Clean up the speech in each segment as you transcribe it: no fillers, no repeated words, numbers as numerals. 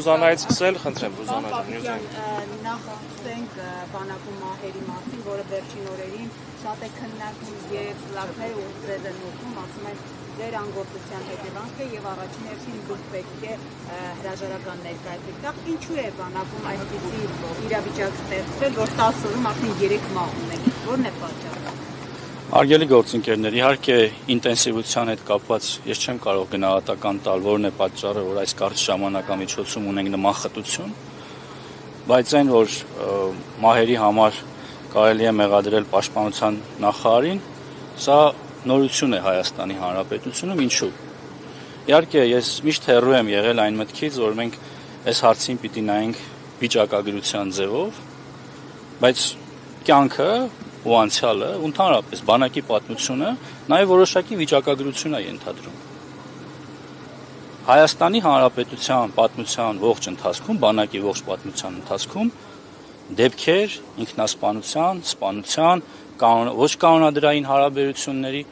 Ռուզանայից սկսել, խնդրեմ, Ռուզանա ջան, նախ սկսենք բանակում մահերի մասին, որը վերջին օրերին շատ է քննարկում եւ լաքներ ու ձեզ են ուղղում, ասում են ձեր անգործության հետևանք է եւ առաջին հերթին դուք պետք է հրաժարական ներկայացնեք։ Ինչու է բանակում այսպիսի իրավիճակ ստեղծվել, որ 10 օրում արդեն 3 մահ ունենք։ Որն է պատճառը։ Արգելի գործընկերներ, իհարկե ինտենսիվության հետ կապված ես չեմ կարող գնահատական տալ, որն է պատճառը, որ այս կարճ ժամանակամիջոցում ունենք նման խտություն, բայց այն, որ մահերի համար կարելի է մեղադրել պաշտպանության նախարարին, սա նորություն է Հայաստանի Հանրապետությունում, ինչու։ Իհարկե, ես միշտ հեռու եմ եղել այն մտքից, որ մենք այս հարցին պիտի նայենք վիճակագրության ձևով, բայց կյանքը ու անցյալը, ու ընդհանրապես բանակի պատմությունը նաև որոշակի վիճակագրություն է ենթադրում։ Հայաստանի Հանրապետության պատմության ողջ ընթացքում, բանակի ողջ պատմության ընթացքում դեպքեր ինքնասպանության, սպանության, ոչ կանոնադրային հարաբերությունների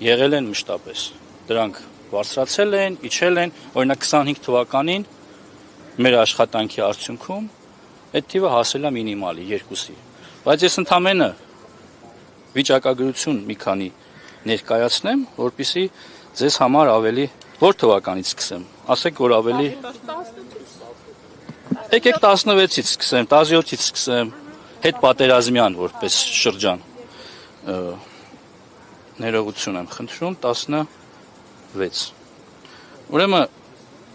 եղել են մշտապես։ Դրանք բարձրացել են, իջել են, օրինակ 25 թվականին մեր աշխատանքի արդյունքում այդ թիվը հասել է մինիմալի 2-ի։ Բայց ես ընդամենը վիճակագրություն մի քանի ներկայացնեմ, որպեսզի ձեզ համար ավելի որ թվականից սկսեմ։ Ասեք, որ ավելի եկեք 16-ից սկսեմ, 17-ից սկսեմ, հետ պատերազմյան որպես շրջան։ Ներողություն եմ խնդրում, 16։ Ուրեմն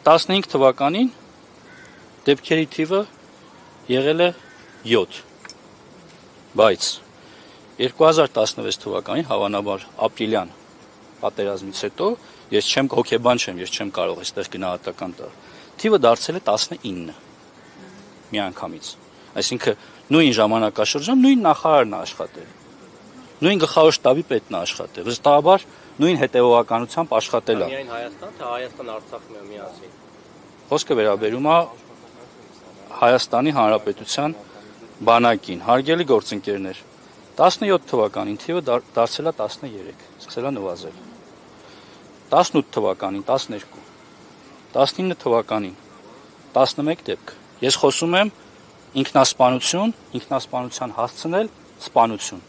15 թվականին դեպքերի թիվը եղել է 7, բայց 2016 թվականին հավանաբար ապրիլյան պատերազմից հետո ես չեմ հոգեբան չեմ, ես չեմ կարող այստեղ գնահատական տալ։ Թիվը դարձել է 19 միանգամից։ Այսինքն նույն ժամանակաշրջան նույն նախարարն է աշխատել։ Նույն գլխավոր շտաբի պետն է աշխատել։ Վստահաբար նույն հետևողականությամբ աշխատել է։ Միայն Հայաստան, թե Հայաստան-Արցախ միասին։ Խոսքը վերաբերում է Հայաստանի Հանրապետության բանակին։ Հարգելի գործընկերներ, 17 թվականին թիվը դարձել է 13, սկսել է նվազել։ 18 թվականին 12, 19 թվականին 11 դեպք։ Ես խոսում եմ ինքնասպանություն, ինքնասպանության հասցնել սպանություն։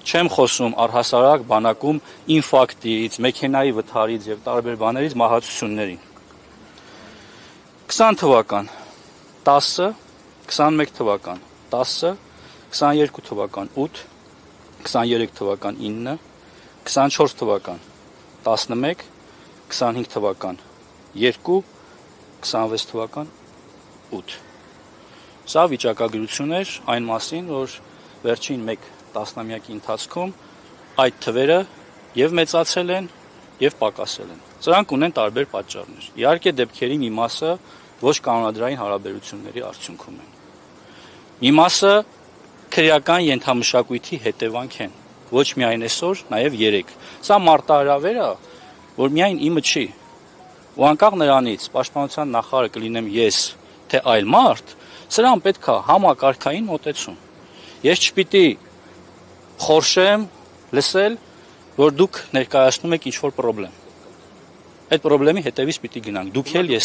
Չեմ խոսում առհասարակ բանակում ինֆարկտից, մեքենայի վթարից եւ տարբեր բաներից մահացություններին։ 20 թվական 10, 21 թվական 10, 22 թվական 8, 23 թվական 9, 24 թվական 11, 25 թվական 2, 26 թվական 8։ Սա վիճակագրություն էր այն մասին, որ վերջին 1 տասնամյակի ընթացքում այդ թվերը եւ մեծացել են եւ պակասել են։ Սրանք ունեն տարբեր պատճառներ։ Իհարկե դեպքերի մի մասը ոչ կանոնադրային հարաբերությունների արդյունքում են։ Մի մասը քրեական ենթամշակույթի հետևանք են, ոչ միայն այսօր, նաև 3։ Սա մարտահրավեր է, որ միայն իմը չի։ Ու անկախ նրանից, պաշտպանության նախարարը կլինեմ ես, թե այլ մարդ, սրան պետք է համակարգային մոտեցում։ Ես չպիտի խորշեմ, լսել, որ դուք ներկայացնում եք ինչ-որ պրոբլեմ։ Այդ պրոբլեմի հետևից պիտի գնանք, դուք էլ ես